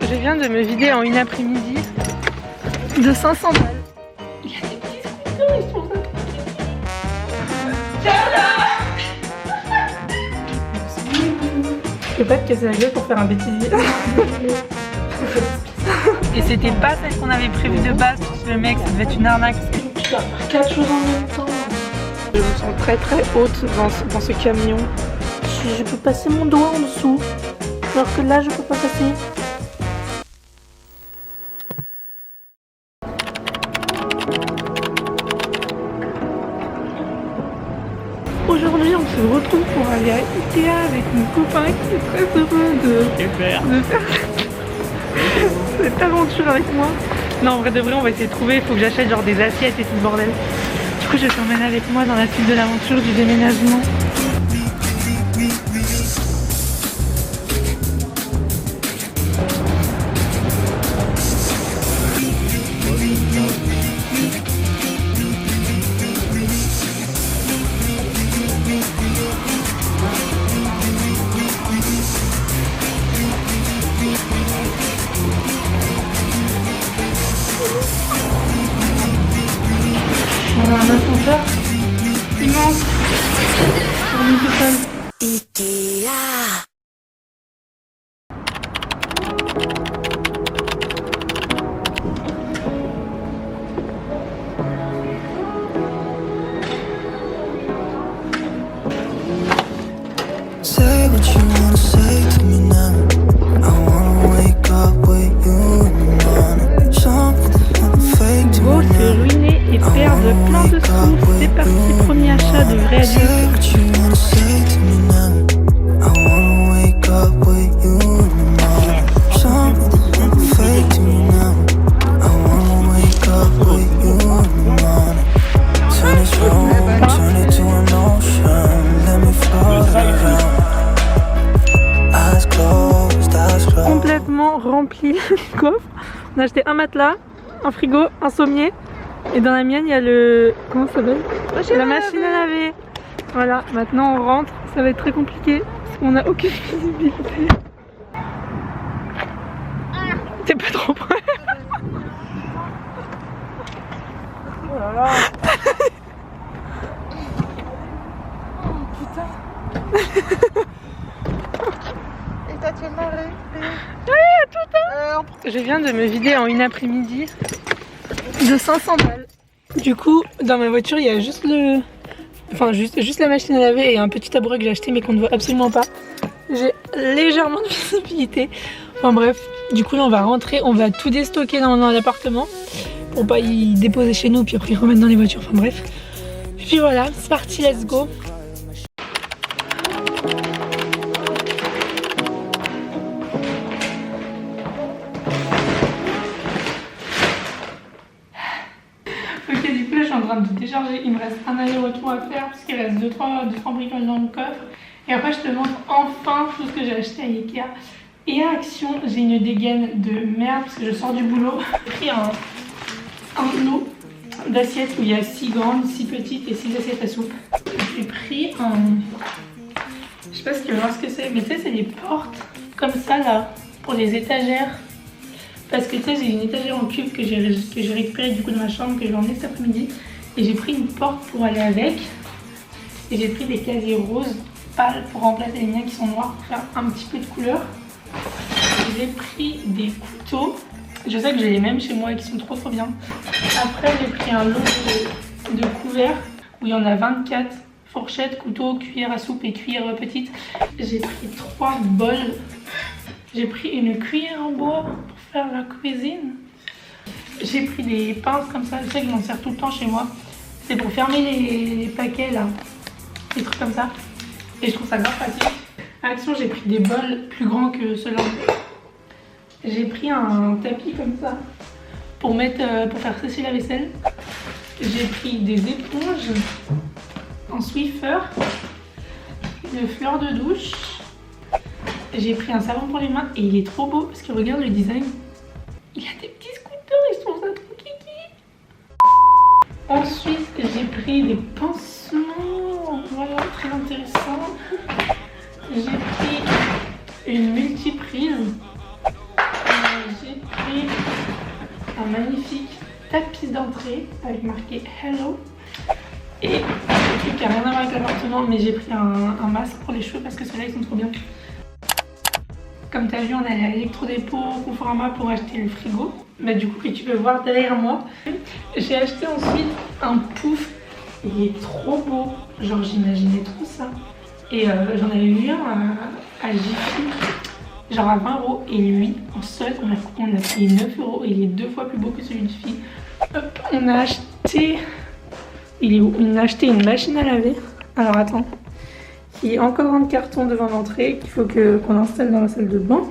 Je viens de me vider en une après-midi de 500 balles. Il y a des petits scooters, ils sont là. Je peux pas te casser la gueule pour faire un bêtisier. Et c'était pas celle qu'on avait prévue de base. Le mec, ça devait être une arnaque. Tu dois faire 4 choses en même temps. Je me sens très très haute dans ce camion. Je peux passer mon doigt en dessous. Alors que là, je peux pas passer. Aujourd'hui, on se retrouve pour aller à Ikea avec mon copain qui est très heureux de faire cette aventure avec moi. Non, en vrai de vrai, on va essayer de trouver. Il faut que j'achète genre des assiettes et tout le bordel. Du coup, je t'emmène avec moi dans la suite de l'aventure du déménagement. On a un ascenseur immense pour nous tout seul. Say what you wanna say to me now. I wanna wake up with you in the morning. Something fake to Beau me se now. ruiner et perdre plein de sous. C'est parti, premier achat de vrai Say adulte. what you wanna say to me now. I wanna wake up with you in the morning. Something fake to me now. I wanna wake up with you in the morning. Turn this room, turn it to an ocean. Let me float around. Eyes closed, eyes closed. Complètement rempli le coffre. On a acheté un matelas, un frigo, un sommier. Et dans la mienne, il y a le... Comment ça s'appelle? La machine à laver. Voilà, maintenant on rentre. Ça va être très compliqué parce qu'on n'a aucune visibilité. T'es pas trop prêt? Oh là là. Et toi tu es marré. Je viens de me vider en une après-midi de 500 balles. Du coup, dans ma voiture, il y a juste le... Enfin, juste la machine à laver et un petit tabouret que j'ai acheté mais qu'on ne voit absolument pas. J'ai légèrement de visibilité. Enfin bref, du coup là on va rentrer, on va tout déstocker dans l'appartement pour pas y déposer chez nous puis après y remettre dans les voitures. Enfin bref. Puis voilà, c'est parti, let's go. Ok, du coup là je suis en train de décharger, il me reste un aller-retour à faire parce qu'il reste 2-3 bricoles dans le coffre. Et après je te montre enfin tout ce que j'ai acheté à Ikea. Et à Action, j'ai une dégaine de merde parce que je sors du boulot. J'ai pris un lot d'assiettes où il y a 6 grandes, 6 petites et 6 assiettes à soupe. J'ai pris un... Je sais pas si tu vas voir ce que c'est, mais tu sais c'est des portes comme ça là, pour les étagères. Parce que tu sais, j'ai une étagère en cube que j'ai récupérée du coup de ma chambre, que je vais emmener cet après-midi. Et j'ai pris une porte pour aller avec. Et j'ai pris des casiers roses pâles pour remplacer les miens qui sont noirs pour faire un petit peu de couleur. J'ai pris des couteaux. Je sais que j'ai les mêmes chez moi et qui sont trop bien. Après, j'ai pris un lot de couverts où il y en a 24. Fourchette, couteau, cuillère à soupe et cuillère petite. J'ai pris 3 bols. J'ai pris une cuillère en bois pour faire la cuisine. J'ai pris des pinces comme ça, je sais que je m'en sers tout le temps chez moi. C'est pour fermer les paquets là, des trucs comme ça. Et je trouve ça grave pratique. À Action, j'ai pris des bols plus grands que ceux-là. J'ai pris un tapis comme ça pour faire sécher la vaisselle. J'ai pris des éponges en Swiffer, de fleurs de douche. J'ai pris un savon pour les mains et il est trop beau parce que regarde le design. Il y a des petits scooters, ils sont ça trop kiki. Ensuite, j'ai pris des pansements, voilà, très intéressant. J'ai pris une multiprise. d'entrée avec marqué Hello. Et un truc qui n'a rien à voir avec l'appartement, mais j'ai pris un masque pour les cheveux parce que ceux-là ils sont trop bien. Comme tu as vu, on est allé à l'électrodépôt Conforama pour acheter le frigo. Bah, du coup, que tu peux voir derrière moi. J'ai acheté ensuite un pouf. Il est trop beau. Genre, j'imaginais trop ça. Et j'en avais vu un à Jiffy, genre à 20 €. Et lui, en solde, on a payé 9 €. Et il est 2 fois plus beau que celui de Jiffy. Hop, on a acheté. Il est où? On a acheté une machine à laver. Alors, attends. Qui est encore dans le carton devant l'entrée, qu'il faut qu'on installe dans la salle de bain.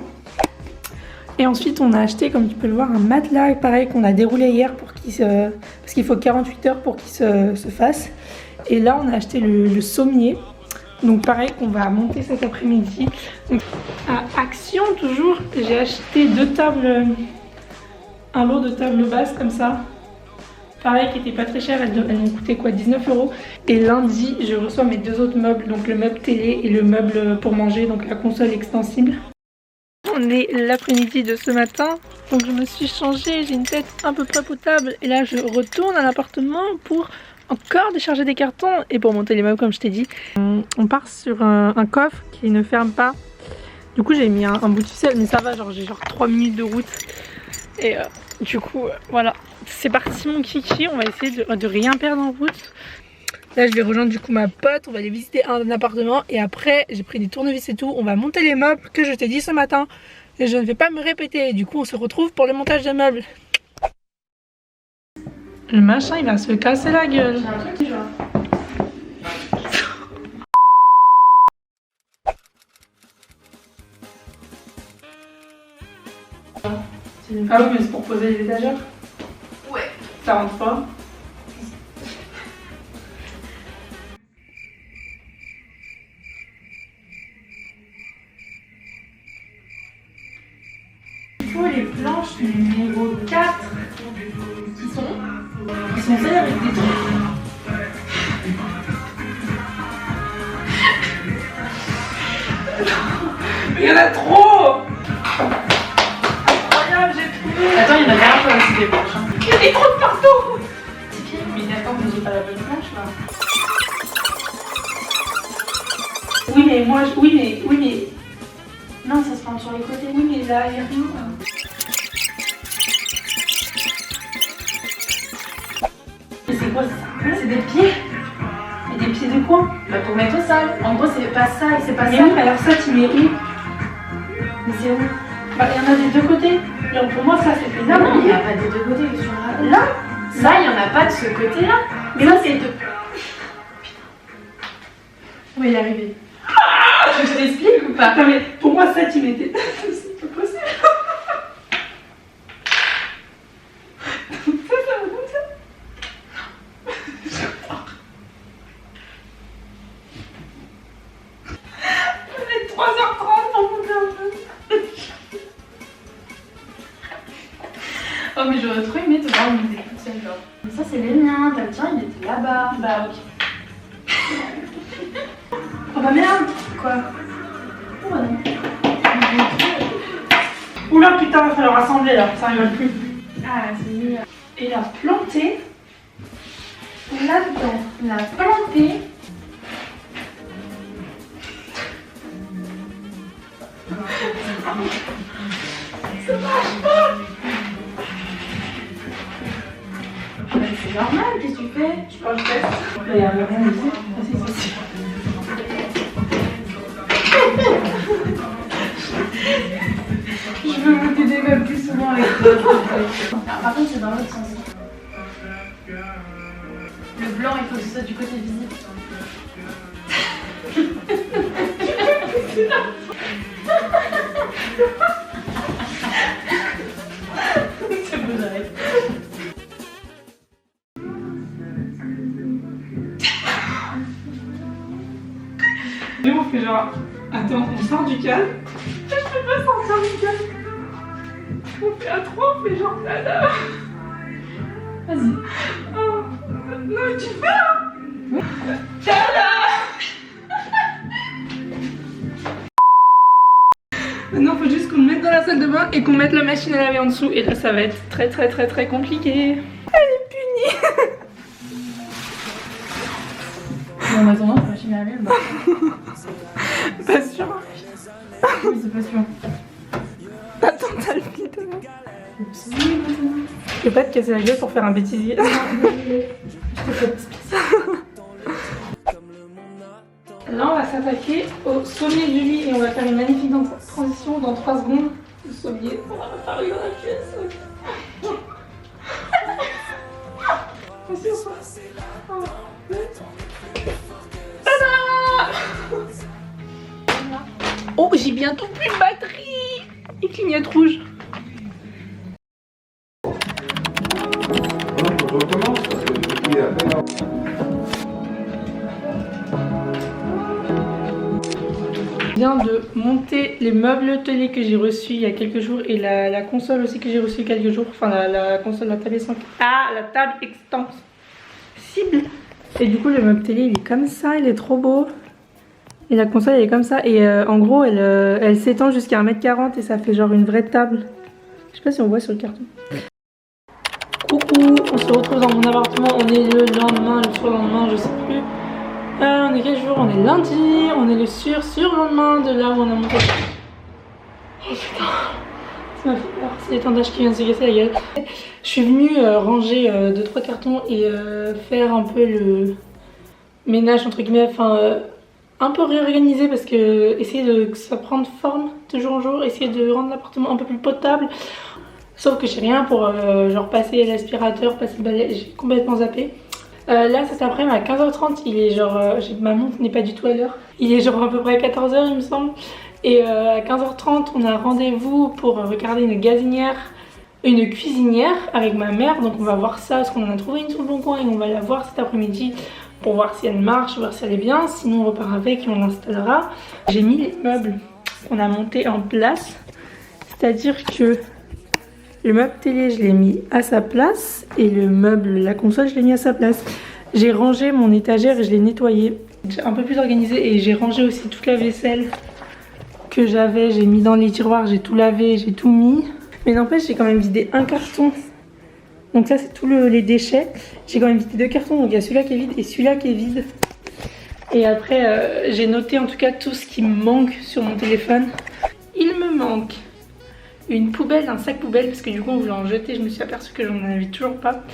Et ensuite on a acheté, comme tu peux le voir, un matelas pareil qu'on a déroulé hier pour parce qu'il faut 48 heures pour qu'il se fasse. Et là on a acheté le sommier, donc pareil qu'on va monter cet après-midi. À Action toujours, j'ai acheté 2 tables, un lot de tables basses comme ça. Pareil, qui était pas très cher, elles m'ont coûté quoi, 19 €. Et lundi, je reçois mes 2 autres meubles, donc le meuble télé et le meuble pour manger, donc la console extensible. On est l'après-midi de ce matin, donc je me suis changée, j'ai une tête un peu papotable. Et là, je retourne à l'appartement pour encore décharger des cartons et pour monter les meubles comme je t'ai dit. On part sur un coffre qui ne ferme pas. Du coup, j'ai mis un bout de ficelle, mais ça va, genre j'ai genre 3 minutes de route. Et du coup, voilà. C'est parti mon kiki, on va essayer de rien perdre en route. Là je vais rejoindre du coup ma pote, on va aller visiter un appartement. Et après j'ai pris des tournevis et tout, on va monter les meubles que je t'ai dit ce matin. Et je ne vais pas me répéter, du coup on se retrouve pour le montage des meubles. Le machin il va se casser la gueule. J'ai un truc qui joue. Ah oui mais c'est pour poser les étagères. Ouais. Ça rentre pas. Il faut les planches numéro 4 qui sont celles avec des trous. Il y en a trop. Incroyable, j'ai trouvé. Attends, il y en a derrière toi aussi des planches. Hein. Il y a des trous de partout. Mais attends, mais j'ai pas la bonne planche là. Oui mais moi, oui mais... Non, ça se plante sur les côtés. Oui mais là, il y a rien. Mais c'est quoi ça? C'est des pieds. Mais des pieds de quoi? Bah pour mettre au sale. En gros, c'est pas ça et c'est pas Mais ça. oui, mais alors ça, tu mets où? Mais c'est où? Bah, il y en a des deux côtés. Alors pour moi, ça, c'est faisable. Non, il n'y a pas des deux côtés. Que tu racontes. Là? Ça, il n'y en a pas de ce côté-là. Mais là, c'est deux. On va y arriver. Tu veux que je t'explique ou pas? Non, mais pour moi, ça, tu mettais. C'est pas possible. Ça va comme ça. On est 3h30 pour monter un peu. Oh, mais j'aurais trop aimé te voir monter toute seule, genre. Mais ça, c'est les miens. T'as le tien, il était là-bas. Bah, ok. Oh bah merde. Quoi? Oh, non. Oula putain, va falloir rassembler là, ça rigole plus. Ah, c'est mieux. Et la planter là-dedans. La planter. Ça marche pas. Mais c'est normal, qu'est-ce que tu fais? Je crois que je teste. Il y a rien ici. Ah si, si, si. Je veux monter des meubles plus souvent avec toi. Alors, par contre, c'est dans l'autre sens. Le blanc, il faut que ce soit du côté visible. C'est bon, j'arrête. Nous on fait genre, attends, on sort du calme. Je peux pas sortir du calme. On fait à 3, on fait genre nada. Vas-y. Oh, non, tu fais hein. Tada. Maintenant, il faut juste qu'on le mette dans la salle de bain et qu'on mette la machine à laver en dessous. Et là, ça va être très compliqué. Elle est punie. Bon, bah, attends, je vais aller là-bas. Pas sûr. Oui, c'est pas sûr. Attends, t'as le pied de moi. Oui, maintenant. Je vais pas te casser la gueule pour faire un bêtisier. Là, on va s'attaquer au sommet du lit et on va faire une magnifique transition dans 3 secondes. Le sommier, on va apparaître dans la pièce. Oh, j'ai bientôt plus de batterie. Il clignote rouge. Je recommence parce que du coup, il y a peine. Je viens de monter les meubles télé que j'ai reçus il y a quelques jours et la console aussi que j'ai reçue il y a quelques jours. Enfin la console, la table extensible. Et du coup le meuble télé il est comme ça, il est trop beau. Et la console elle est comme ça. Et en gros elle s'étend jusqu'à 1m40 et ça fait genre une vraie table. Je sais pas si on voit sur le carton. Coucou, on se retrouve dans mon appartement. On est le lendemain, le surlendemain, je sais plus. On est quel jour? On est lundi, on est le surlendemain de là où on a monté. Oh putain, ça m'a fait peur, c'est l'étendage qui vient de se casser la gueule. Je suis venue ranger 2-3 cartons et faire un peu le ménage entre guillemets, enfin un peu réorganiser parce que essayer que ça prenne forme de jour en jour, essayer de rendre l'appartement un peu plus potable. Sauf que j'ai rien pour genre passer l'aspirateur, passer le balai, j'ai complètement zappé. Là cet après-midi à 15h30, il est genre, ma montre n'est pas du tout à l'heure. Il est genre à peu près 14h il me semble. Et à 15h30 on a rendez-vous pour regarder une gazinière, une cuisinière avec ma mère. Donc on va voir ça parce qu'on en a trouvé une sur le bon coin et on va la voir cet après-midi pour voir si elle marche, voir si elle est bien. Sinon on repart avec et on l'installera. J'ai mis les meubles qu'on a montés en place. C'est-à-dire que le meuble télé, je l'ai mis à sa place et le meuble, la console, je l'ai mis à sa place. J'ai rangé mon étagère et je l'ai nettoyée. J'ai un peu plus organisé et j'ai rangé aussi toute la vaisselle que j'avais. J'ai mis dans les tiroirs, j'ai tout lavé, j'ai tout mis. Mais n'empêche, j'ai quand même vidé un carton. Donc ça, c'est tous les déchets. J'ai quand même vidé 2 cartons. Donc il y a celui-là qui est vide et celui-là qui est vide. Et après, j'ai noté en tout cas tout ce qui me manque sur mon téléphone. Il me manque une poubelle, un sac poubelle, parce que du coup on voulait en jeter, je me suis aperçue que j'en avais toujours pas.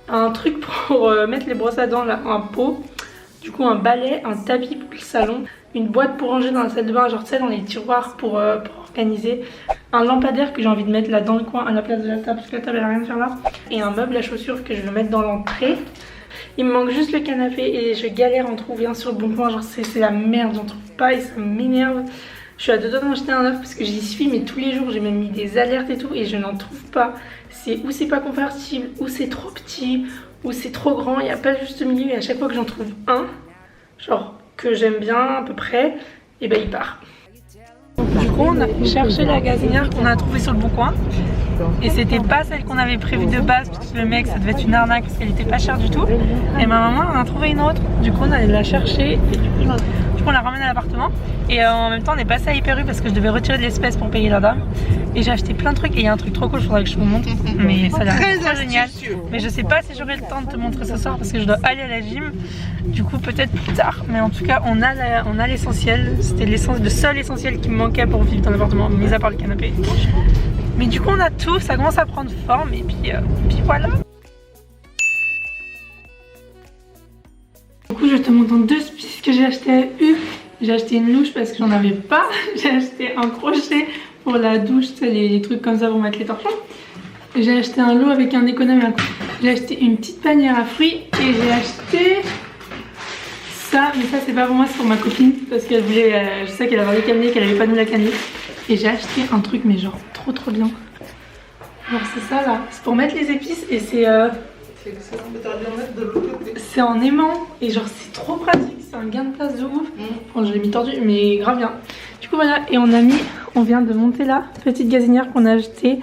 Un truc pour mettre les brosses à dents là, un pot. Du coup un balai, un tapis pour le salon, une boîte pour ranger dans la salle de bain, genre tu sais dans les tiroirs pour organiser. Un lampadaire que j'ai envie de mettre là dans le coin à la place de la table, parce que la table elle a rien à faire là. Et un meuble à chaussures que je veux mettre dans l'entrée. Il me manque juste le canapé et je galère à en trouver un sur le bon coin, genre c'est la merde, j'en trouve pas et ça m'énerve. Je suis à 2 doigts d'en acheter un neuf parce que j'y suis mais tous les jours, j'ai même mis des alertes et tout et je n'en trouve pas. C'est ou c'est pas convertible, ou c'est trop petit, ou c'est trop grand, il n'y a pas le juste milieu et à chaque fois que j'en trouve un, genre que j'aime bien à peu près, et ben il part. Du coup on a cherché la gazinière qu'on a trouvée sur le bon coin et c'était pas celle qu'on avait prévue de base parce que le mec ça devait être une arnaque parce qu'elle était pas chère du tout et ma maman en a trouvé une autre. Du coup on allait la chercher et du coup on la ramène à l'appartement et en même temps on est passé à Hyper U parce que je devais retirer de l'espèce pour payer la dame et j'ai acheté plein de trucs et il y a un truc trop cool, il faudrait que je vous montre mais ça a l'air très génial mais je sais pas si j'aurai le temps de te montrer ce soir parce que je dois aller à la gym, du coup peut-être plus tard, mais en tout cas on a l'essentiel, c'était le seul essentiel qui me manquait pour vivre dans l'appartement, mis à part le canapé. Mais du coup on a tout, ça commence à prendre forme et puis voilà. Du coup je te montre en 2 spices que j'ai acheté à U. J'ai acheté une louche parce que j'en avais pas. J'ai acheté un crochet pour la douche, tu sais, les trucs comme ça pour mettre les torchons. J'ai acheté un lot avec un économe et un coup. J'ai acheté une petite panière à fruits et j'ai acheté ça, mais ça c'est pas pour moi, c'est pour ma copine parce qu'elle voulait, je sais qu'elle avait des cannelés, qu'elle avait pas mis la cannelée. Et j'ai acheté un truc mais genre trop bien. Genre c'est ça là, c'est pour mettre les épices et c'est en aimant et genre c'est trop pratique, c'est un gain de place de ouf. Bon, je l'ai mis tordu mais grave bien. Du coup voilà, et on vient de monter la petite gazinière qu'on a achetée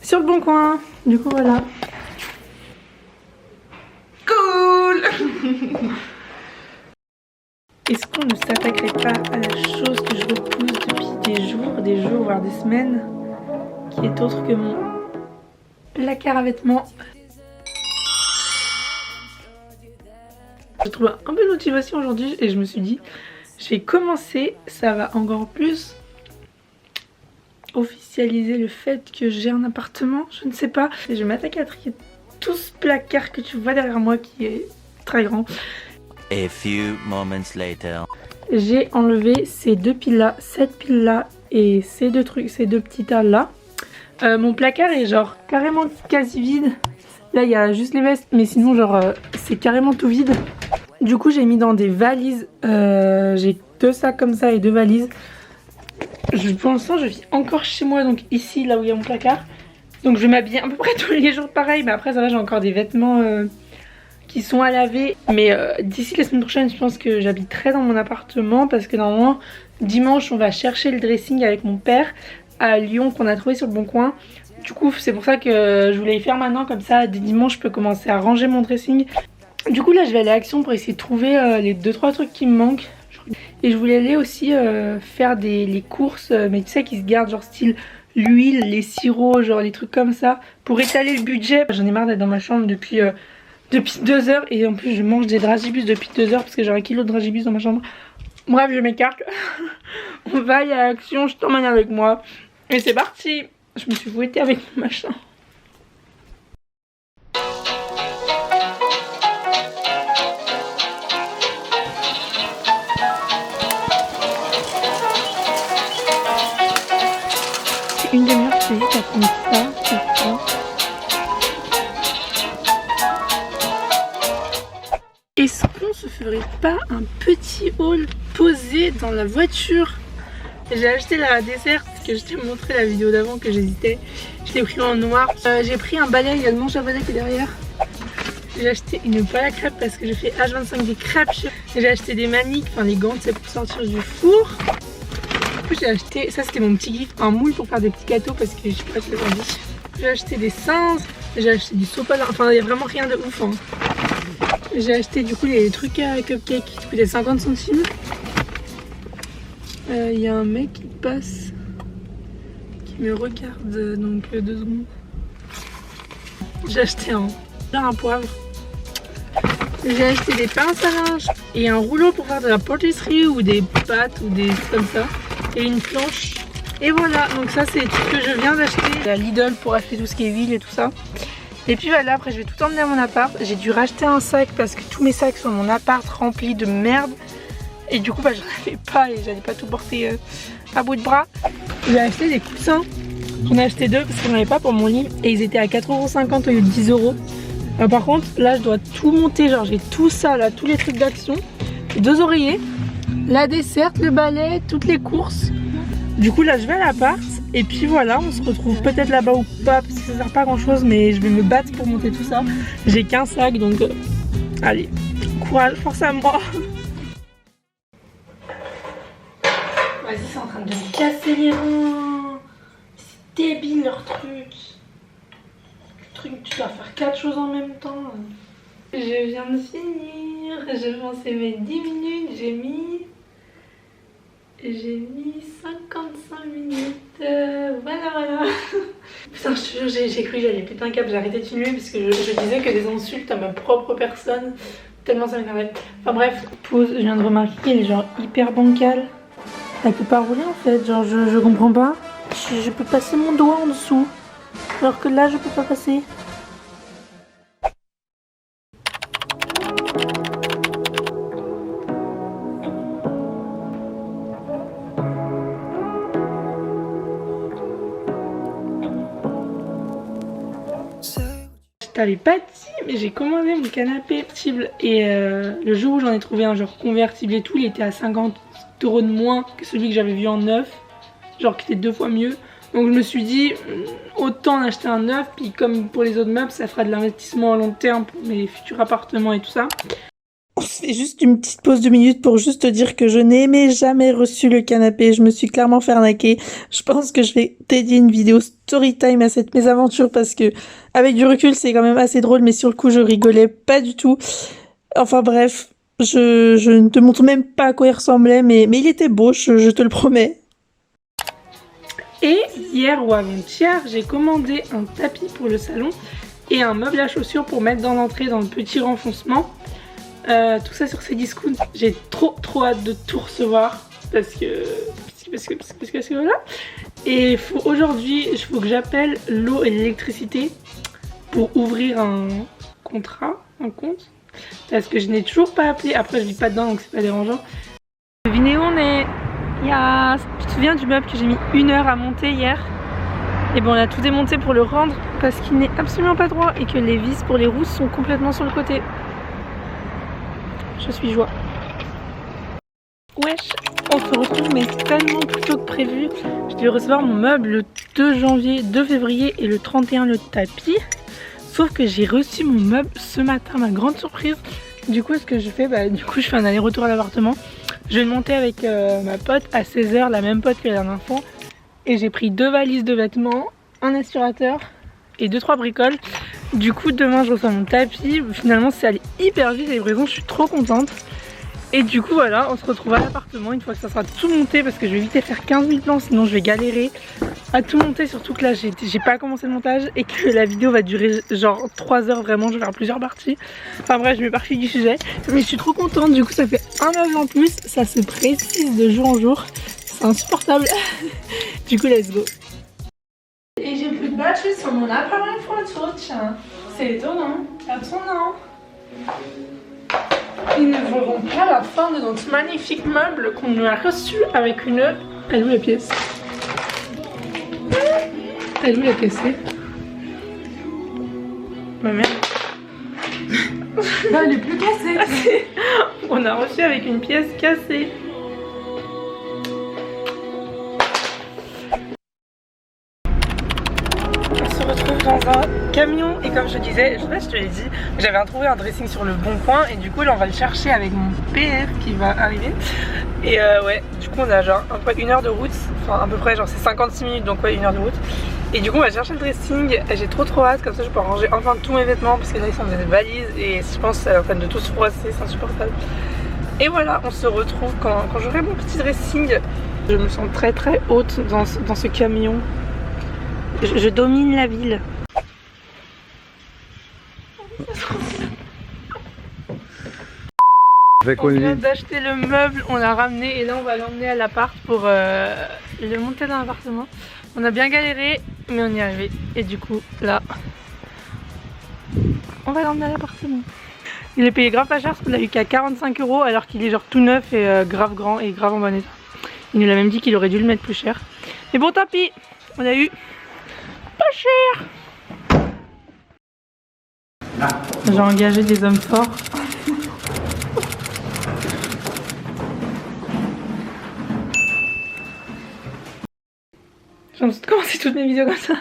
sur le bon coin. Du coup voilà. Cool. Est-ce qu'on ne s'attaquerait pas à la chose que je repousse depuis des jours, voire des semaines, qui est autre que mon placard à vêtements? J'ai trouvé un peu de motivation aujourd'hui et je me suis dit, je vais commencer, ça va encore plus officialiser le fait que j'ai un appartement, je ne sais pas. Et je vais m'attaquer à trier tout ce placard que tu vois derrière moi qui est très grand. A few moments later. J'ai enlevé ces deux piles là, cette pile là et ces deux trucs, ces deux petits tas là. Mon placard est genre carrément quasi vide. Là il y a juste les vestes, mais sinon genre c'est carrément tout vide. Du coup j'ai mis dans des valises, j'ai 2 sacs comme ça et 2 valises. Pour l'instant je vis encore chez moi, donc ici là où il y a mon placard. Donc je vais m'habiller à peu près tous les jours pareil, mais après ça va, j'ai encore des vêtements qui sont à laver. Mais d'ici la semaine prochaine je pense que j'habiterai dans mon appartement parce que normalement dimanche on va chercher le dressing avec mon père à Lyon qu'on a trouvé sur le Bon Coin. Du coup c'est pour ça que je voulais le faire maintenant, comme ça dès dimanche je peux commencer à ranger mon dressing. Du coup là je vais aller à Action pour essayer de trouver les 2-3 trucs qui me manquent. Et je voulais aller aussi faire les courses, mais tu sais qui se gardent genre style l'huile, les sirops, genre les trucs comme ça, pour étaler le budget. J'en ai marre d'être dans ma chambre depuis 2 heures et en plus je mange des dragibus depuis 2 heures parce que j'ai 1 kilo de dragibus dans ma chambre. Bref je m'écarte. On va aller à Action, je t'emmène avec moi. Et c'est parti. Je me suis fouettée avec mon machin. Une demi-heure, c'est vite à prendre ça, c'est ça. Est-ce qu'on se ferait pas un petit haul posé dans la voiture? J'ai acheté la dessert que je t'ai montré la vidéo d'avant que j'hésitais. Je l'ai pris en noir. J'ai pris un balai, il y a le manche à balai qui est derrière. J'ai acheté une poêle à crêpes parce que je fais H25 des crêpes. J'ai acheté des maniques, enfin les gants, c'est pour sortir du four. J'ai acheté, ça c'était mon petit gift, un moule pour faire des petits gâteaux parce que je sais pas ce que j'en dis. J'ai acheté des cintres, j'ai acheté du sopalin, enfin il n'y a vraiment rien de ouf hein. J'ai acheté du coup les trucs à cupcake qui coûtaient 50 centimes. Il y a un mec qui passe, qui me regarde donc 2 secondes. J'ai acheté un poivre. J'ai acheté des pinces à linge et un rouleau pour faire de la pâtisserie ou des pâtes ou des trucs comme ça. Et une planche. Et voilà, donc ça c'est tout ce que je viens d'acheter à Lidl pour acheter tout ce qui est huile et tout ça. Et puis voilà, après je vais tout emmener à mon appart. J'ai dû racheter un sac parce que tous mes sacs sont dans mon appart remplis de merde. Et du coup bah j'en avais pas et j'allais pas tout porter à bout de bras. J'ai acheté des coussins. J'en ai acheté 2 parce que j'en avais pas pour mon lit. Et ils étaient à 4,50 € au lieu de 10 €. Par contre là je dois tout monter, genre j'ai tout ça là, tous les trucs d'Action. 2 oreillers, la desserte, le balai, toutes les courses. Du coup là je vais à l'appart et puis voilà, on se retrouve peut-être là-bas ou pas parce que ça sert pas à grand chose, mais je vais me battre pour monter tout ça. J'ai qu'un sac donc allez, courage, force à moi. Vas-y, c'est en train de me casser les reins. C'est débile leur truc. Tu dois faire 4 choses en même temps. Je viens de finir, j'ai pensé mes 10 minutes, j'ai mis 55 minutes, voilà. Putain je te jure, j'ai cru que j'allais péter un câble, j'ai arrêté de filmer parce que je disais que des insultes à ma propre personne, tellement ça m'énervait. Enfin bref, pause, je viens de remarquer qu'elle est genre hyper bancale. Elle peut pas rouler en fait, genre je comprends pas. Je peux passer mon doigt en dessous, alors que là je peux pas passer. Je t'avais pas dit, mais j'ai commandé mon canapé convertible et le jour où j'en ai trouvé un genre convertible et tout, il était à 50 € de moins que celui que j'avais vu en neuf, genre qui était 2 fois mieux. Donc je me suis dit autant en acheter un neuf, puis comme pour les autres meubles ça fera de l'investissement à long terme pour mes futurs appartements et tout ça. On fait juste une petite pause de minutes pour juste te dire que je n'ai jamais reçu le canapé. Je me suis clairement fait arnaquer. Je pense que je vais dédier une vidéo story time à cette mésaventure parce que avec du recul c'est quand même assez drôle, mais sur le coup je rigolais pas du tout. Enfin bref, je ne te montre même pas à quoi il ressemblait, mais il était beau, je te le promets. Et hier ou avant-hier, j'ai commandé un tapis pour le salon et un meuble à chaussures pour mettre dans l'entrée dans le petit renfoncement. tout ça sur Cdiscount. J'ai trop hâte de tout recevoir parce que voilà. Et aujourd'hui, il faut que j'appelle l'eau et l'électricité pour ouvrir un contrat, un compte. Parce que je n'ai toujours pas appelé. Après, je vis pas dedans donc c'est pas dérangeant. Devinez où on est. Yes. Tu te souviens du meuble que j'ai mis 1 heure à monter hier? Et bon, on a tout démonté pour le rendre parce qu'il n'est absolument pas droit et que les vis pour les roues sont complètement sur le côté. Je suis joie. Wesh, on se retrouve mais tellement plus tôt que prévu. Je devais recevoir mon meuble le 2 février et le 31 le tapis. Sauf que j'ai reçu mon meuble ce matin, ma grande surprise. Du coup, ce que je fais, je fais un aller-retour à l'appartement. Je vais monter avec ma pote à 16 h, la même pote que la dernière fois. Et j'ai pris 2 valises de vêtements, un aspirateur et 2-3 bricoles. Du coup, demain, je reçois mon tapis. Finalement, c'est allé hyper vite, la livraison, je suis trop contente. Et du coup, voilà, on se retrouve à l'appartement une fois que ça sera tout monté parce que je vais éviter de faire 15 000 plans, sinon je vais galérer à tout monter. Surtout que là, j'ai pas commencé le montage et que la vidéo va durer genre 3 heures vraiment. Je vais faire plusieurs parties. Enfin bref, je m'éparpille du sujet. Mais je suis trop contente. Du coup, ça fait un meuble en plus. Ça se précise de jour en jour. C'est insupportable. Du coup, let's go. Et j'ai plus de batterie sur mon appareil photo, tiens. C'est étonnant. Attends. Ils ne verront pas la fin de notre magnifique meuble qu'on nous a reçu avec une... Elle est où la pièce? Elle est où la pièce? Ma mère. Elle est plus cassée. On a reçu avec une pièce cassée. On se retrouve dans un camion et comme je te disais, je sais pas si je te l'ai dit, j'avais trouvé un dressing sur le Bon Coin et du coup là on va le chercher avec mon PR qui va arriver. Et ouais, du coup on a genre à peu près 1 heure de route, enfin à peu près genre c'est 56 minutes donc ouais 1 heure de route. Et du coup on va chercher le dressing, j'ai trop hâte, comme ça je peux ranger enfin tous mes vêtements parce que là ils sont dans des valises et je pense en train de tous froisser, c'est insupportable. Et voilà, on se retrouve quand j'aurai mon petit dressing. Je me sens très haute dans ce camion. Je domine la ville. On vient d'acheter le meuble, on l'a ramené et là on va l'emmener à l'appart pour le monter dans l'appartement. On a bien galéré mais on y est arrivé et du coup là on va l'emmener à l'appartement. Il est payé grave pas cher parce qu'on l'a eu qu'à 45 € alors qu'il est genre tout neuf et grave grand et grave en bon état. Il nous a même dit qu'il aurait dû le mettre plus cher. Mais bon tant pis, on a eu pas cher. J'ai engagé des hommes forts. J'ai l'impression de commencer toutes mes vidéos comme ça.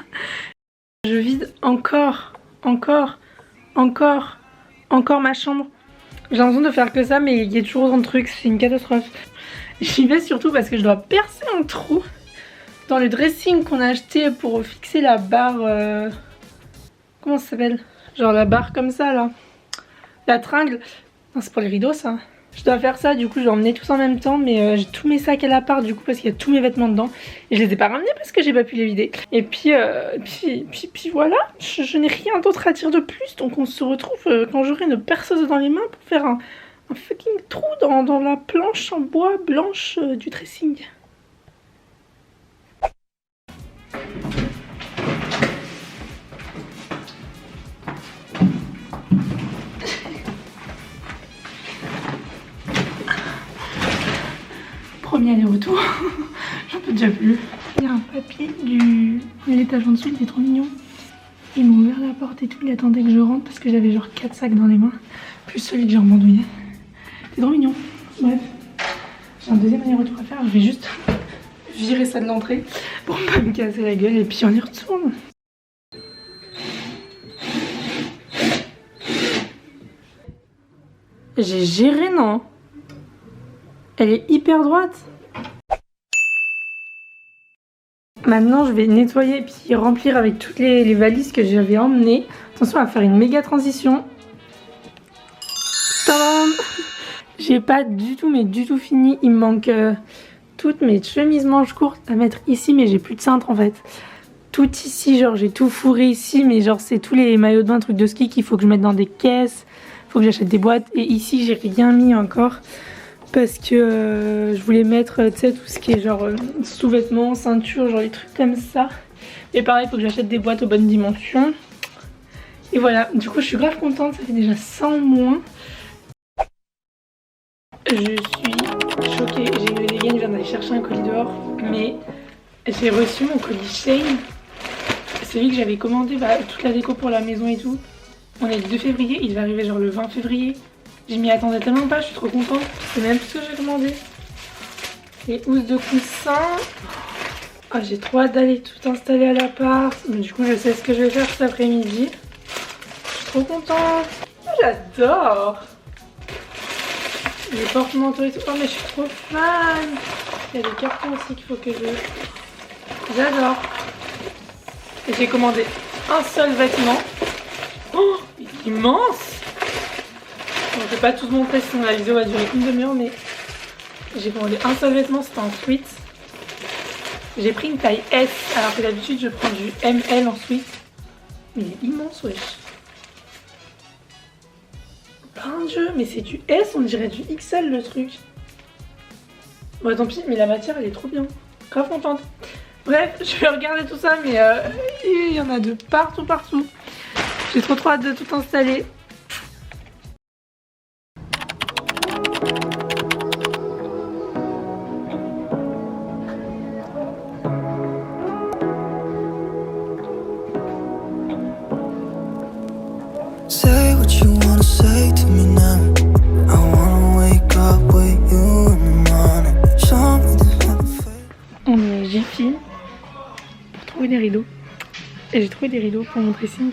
Je vide encore ma chambre. J'ai l'impression de faire que ça mais il y a toujours autant de trucs, c'est une catastrophe. J'y vais surtout parce que je dois percer un trou dans le dressing qu'on a acheté pour fixer la barre... Comment ça s'appelle? Genre la barre comme ça là. La tringle. Non c'est pour les rideaux ça. Je dois faire ça, du coup je vais emmener tous en même temps. Mais j'ai tous mes sacs à l'appart du coup parce qu'il y a tous mes vêtements dedans. Et je les ai pas ramenés parce que j'ai pas pu les vider. Et puis voilà. Je n'ai rien d'autre à dire de plus. Donc on se retrouve quand j'aurai une perceuse dans les mains pour faire un fucking trou dans la planche en bois blanche du dressing. Premier aller-retour, j'en peux déjà plus. Il y a un papier de l'étage en dessous, il était trop mignon. Il m'a ouvert la porte et tout, il attendait que je rentre parce que j'avais genre 4 sacs dans les mains, plus celui que j'ai remandouillé. C'est trop mignon. Bref, j'ai un deuxième aller-retour à faire, je vais juste virer ça de l'entrée pour pas me casser la gueule et puis on y retourne. J'ai géré, non? Elle est hyper droite. Maintenant je vais nettoyer puis remplir avec toutes les valises que j'avais emmenées. Attention à faire une méga transition. Tadam! J'ai pas du tout fini. Il me manque toutes mes chemises manches courtes à mettre ici mais j'ai plus de cintre en fait. Tout ici, genre j'ai tout fourré ici mais genre c'est tous les maillots de bain, trucs de ski qu'il faut que je mette dans des caisses. faut que j'achète des boîtes. Et ici j'ai rien mis encore parce que je voulais mettre tu sais tout ce qui est genre sous-vêtements, ceinture, genre des trucs comme ça. Et pareil, il faut que j'achète des boîtes aux bonnes dimensions. Et voilà, du coup je suis grave contente, ça fait déjà 100 moins. Je suis choquée, j'ai eu des gains, je viens d'aller chercher un colis dehors, mais j'ai reçu mon colis Shein. Celui que j'avais commandé, toute la déco pour la maison et tout. On est le 2 février, il va arriver genre le 20 février. Je m'y attendais tellement pas, je suis trop contente. C'est même ce que j'ai commandé. Les housses de coussin. Oh, j'ai trop hâte d'aller tout installer à l'appart. Du coup, je sais ce que je vais faire cet après-midi. Je suis trop contente. J'adore. Les porte-manteaux et tout. Oh, mais je suis trop fan. Il y a des cartons aussi qu'il faut que je... J'adore. Et j'ai commandé un seul vêtement. Oh, il est immense. Bon, je vais pas tout vous montrer sinon la vidéo va durer une demi-heure, mais j'ai commandé un seul vêtement, c'était en sweat. J'ai pris une taille S alors que d'habitude je prends du ML en sweat. Mais il est immense, wesh. Plein de jeux, mais c'est du S, on dirait du XL le truc. Bon tant pis, mais la matière elle est trop bien. Grave contente. Bref, je vais regarder tout ça, mais il y en a de partout. J'ai trop hâte de tout installer. Say what you wanna say to me now. I wanna wake up with you in the morning. Show me the other face. On est Jiffy pour trouver des rideaux. Et j'ai trouvé des rideaux pour mon dressing.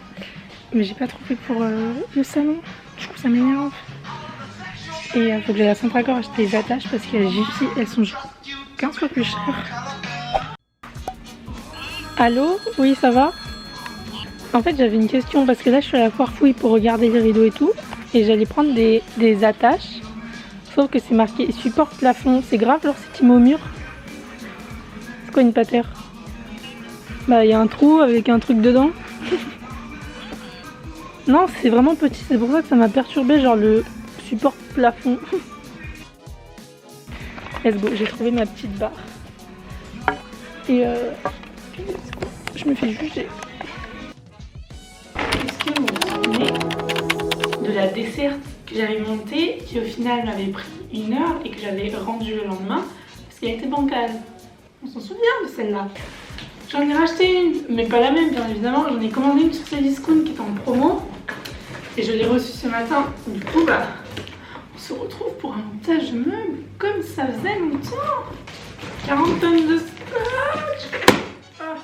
Mais j'ai pas trouvé pour le salon. Du coup ça m'énerve. Et il faut que j'aille à Centracor acheter des attaches parce qu'à Jiffy elles sont genre 15 fois plus chères. Allô? Oui, ça va? En fait j'avais une question parce que là je suis à la foire fouille pour regarder les rideaux et tout. Et j'allais prendre des attaches. Sauf que c'est marqué support plafond. C'est grave genre c'est timé au mur. C'est quoi une patère? Bah il y a un trou avec un truc dedans. Non c'est vraiment petit, c'est pour ça que ça m'a perturbé genre le support plafond. Let's go, j'ai trouvé ma petite barre. Et je me fais juger. Est-ce que vous vous souvenez de la desserte que j'avais montée qui au final m'avait pris 1 heure et que j'avais rendue le lendemain parce qu'elle était bancale? On s'en souvient de celle-là. J'en ai racheté une, mais pas la même bien évidemment. J'en ai commandé une sur Cdiscount qui était en promo. Et je l'ai reçue ce matin. Du coup, on se retrouve pour un montage de meubles comme ça faisait longtemps. 40 tonnes de scotch. Ah.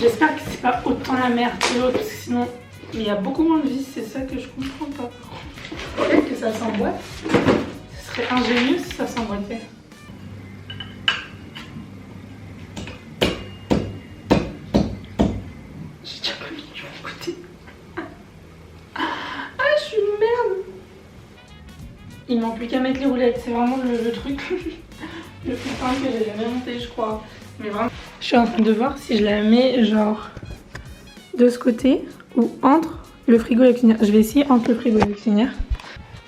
J'espère que c'est pas autant la merde que l'autre, parce que sinon, il y a beaucoup moins de vis. C'est ça que je comprends pas. Peut-être que ça s'emboîte. Ce serait ingénieux si ça s'emboîtait. Il manque plus qu'à mettre les roulettes, c'est vraiment le truc le plus simple que j'ai jamais monté, je crois. Mais vraiment, je suis en train de voir si je la mets genre de ce côté ou entre le frigo et la cuisinière. Je vais essayer entre le frigo et la cuisinière.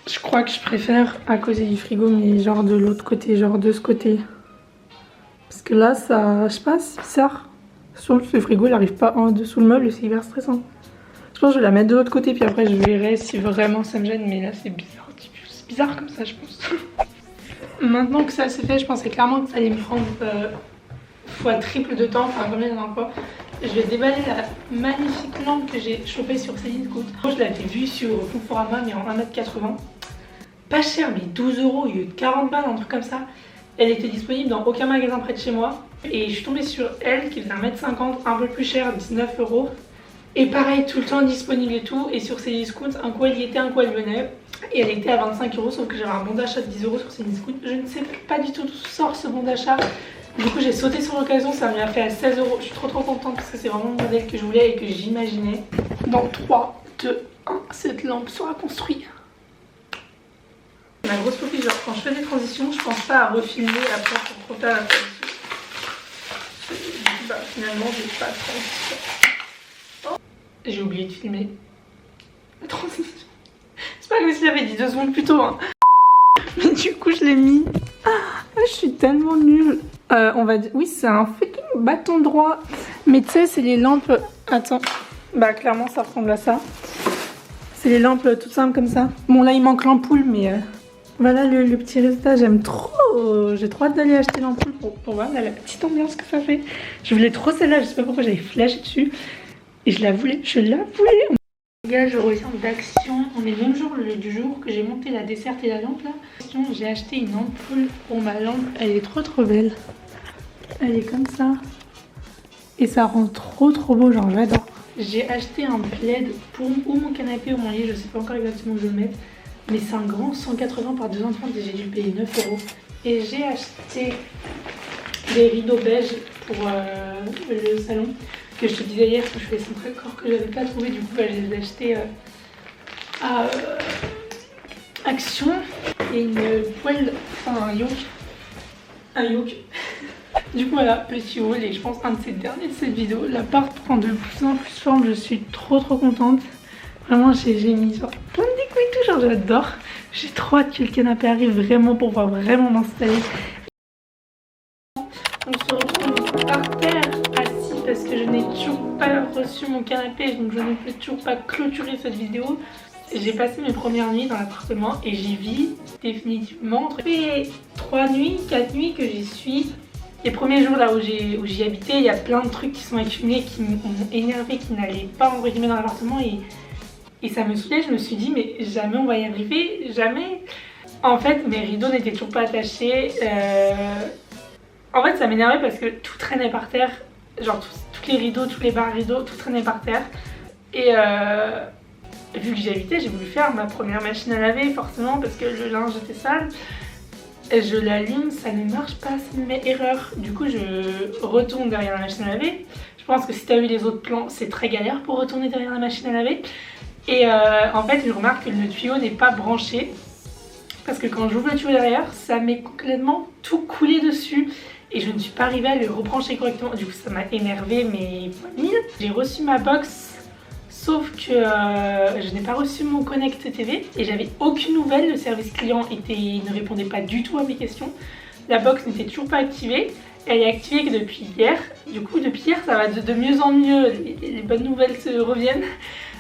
Je crois que je préfère à côté du frigo, mais genre de l'autre côté, genre de ce côté. Parce que là, ça, je sais pas, c'est bizarre. Sur le frigo, il n'arrive pas en dessous le meuble, c'est hyper stressant. Je pense que je vais la mettre de l'autre côté, puis après je verrai si vraiment ça me gêne, mais là c'est bizarre. Bizarre comme ça je pense. Maintenant que ça c'est fait, je pensais clairement que ça allait me prendre fois triple de temps, enfin comme la dernière fois. Je vais déballer la magnifique lampe que j'ai chopée sur Cdiscount. Je l'avais vue sur Conforama mais en 1,80 m. Pas cher mais 12 €, il y a eu 40 balles, un truc comme ça. Elle était disponible dans aucun magasin près de chez moi. Et je suis tombée sur elle qui faisait 1,50 m, un peu plus cher, 19 €. Et pareil, tout le temps disponible et tout. Et sur Cdiscount, un coup elle y était, un coup elle venait. Et elle était à 25 €, sauf que j'avais un bon d'achat de 10 € sur Cdiscount. Je ne sais pas du tout d'où sort ce bon d'achat. Du coup j'ai sauté sur l'occasion, ça m'a fait à 16 €. Je suis trop contente parce que c'est vraiment le modèle que je voulais et que j'imaginais. Dans 3, 2, 1, cette lampe sera construite. Ma grosse copie, genre quand je fais des transitions, je pense pas à refilmer après pour refaire la transition. Finalement j'ai pas de transition. Oh. J'ai oublié de filmer la transition. comme si j'avais dit 2 secondes plus tôt. Hein. Mais du coup, je l'ai mis. Je suis tellement nulle. On va dire. Oui, c'est un fucking bâton droit. Mais tu sais, c'est les lampes. Attends. Bah, clairement, ça ressemble à ça. C'est les lampes toutes simples comme ça. Bon, là, il manque l'ampoule, mais. Voilà le petit résultat, j'aime trop. J'ai trop hâte d'aller acheter l'ampoule pour voir la petite ambiance que ça fait. Je voulais trop celle-là, je sais pas pourquoi j'avais flashé dessus. Et je la voulais. Les gars, je reviens d'Action. On est le même jour du jour que j'ai monté la desserte et la lampe là. J'ai acheté une ampoule pour ma lampe. Elle est trop belle. Elle est comme ça. Et ça rend trop beau, genre j'adore. J'ai acheté un plaid pour mon canapé ou mon lit, je sais pas encore exactement où je vais le mettre. Mais c'est un grand 180 par 230 et j'ai dû le payer 9 €. Et j'ai acheté des rideaux beige pour le salon. Que je te disais hier que je faisais son corps que j'avais pas trouvé. Du coup, bah, je les ai achetés à Action. Et une poêle, enfin un yoke. Du coup, voilà, petit haul. Et je pense un de ces derniers de cette vidéo. L'appart prend de plus en plus forme. Je suis trop contente. Vraiment, j'ai mis genre plein de déco et tout, genre j'adore. J'ai trop hâte que le canapé arrive vraiment pour pouvoir vraiment m'installer. On se retrouve par terre, assis, parce que je n'ai toujours pas reçu mon canapé, donc je ne peux toujours pas clôturer cette vidéo. J'ai passé mes premières nuits dans l'appartement et j'y vis définitivement. Entre les 3 nuits, 4 nuits que j'y suis. Les premiers jours là où j'y habitais, il y a plein de trucs qui sont accumulés, qui m'ont énervé, qui n'allaient pas en régime dans l'appartement et ça me saoulait. Je me suis dit mais jamais on va y arriver, jamais. En fait mes rideaux n'étaient toujours pas attachés. En fait ça m'énervait parce que tout traînait par terre. Genre tous les rideaux, tous les barres rideaux, tout traînait par terre. Et vu que j'y habitais, j'ai voulu faire ma première machine à laver forcément parce que le linge était sale. Je l'allume, ça ne marche pas, ça me met erreur. Du coup je retourne derrière la machine à laver. Je pense que si tu as vu les autres plans, c'est très galère pour retourner derrière la machine à laver. Et en fait je remarque que le tuyau n'est pas branché. Parce que quand j'ouvre le tuyau derrière, ça m'est complètement tout coulé dessus. Et je ne suis pas arrivée à le rebrancher correctement. Du coup ça m'a énervé mais fois 1000. J'ai reçu ma box. Sauf que je n'ai pas reçu mon Connect TV et j'avais aucune nouvelle. Le service client ne répondait pas du tout à mes questions. La box n'était toujours pas activée. Elle est activée que depuis hier. Du coup, depuis hier, ça va de mieux en mieux. Les bonnes nouvelles se reviennent.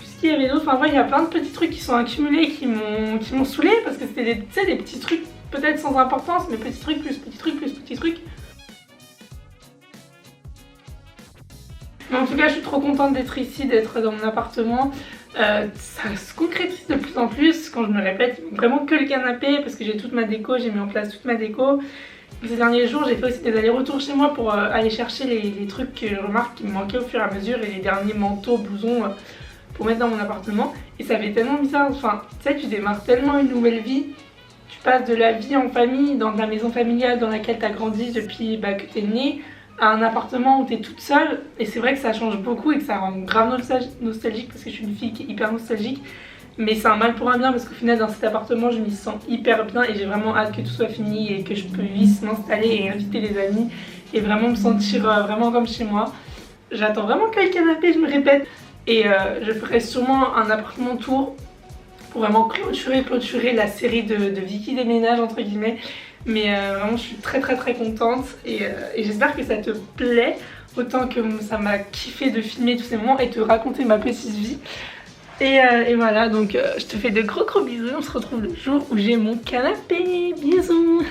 Qu'est-ce qu'il y avait d'autre? Enfin, il y a plein de petits trucs qui sont accumulés qui m'ont saoulée parce que c'était des petits trucs peut-être sans importance, mais petits trucs plus petits trucs plus petits trucs. Mais en tout cas, je suis trop contente d'être ici, d'être dans mon appartement. Ça se concrétise de plus en plus. Quand je me répète, vraiment que le canapé parce que j'ai toute ma déco, j'ai mis en place toute ma déco. Ces derniers jours, j'ai fait aussi des allers-retours chez moi pour aller chercher les trucs que je remarque qui me manquaient au fur et à mesure et les derniers manteaux, blousons pour mettre dans mon appartement. Et ça fait tellement bizarre. Enfin, tu sais, tu démarres tellement une nouvelle vie. Tu passes de la vie en famille, dans la maison familiale dans laquelle tu as grandi depuis que tu es née, à un appartement où tu es toute seule. Et c'est vrai que ça change beaucoup et que ça rend grave nostalgique parce que je suis une fille qui est hyper nostalgique. Mais c'est un mal pour un bien parce qu'au final dans cet appartement je m'y sens hyper bien et j'ai vraiment hâte que tout soit fini et que je puisse m'installer et inviter les amis et vraiment me sentir vraiment comme chez moi. J'attends vraiment que le canapé, je me répète. Et je ferai sûrement un appartement tour pour vraiment clôturer la série de Vicky déménage entre guillemets. Mais vraiment je suis très contente et j'espère que ça te plaît autant que ça m'a kiffé de filmer tous ces moments et te raconter ma petite vie. Et voilà, donc je te fais de gros bisous. On se retrouve le jour où j'ai mon canapé. Bisous.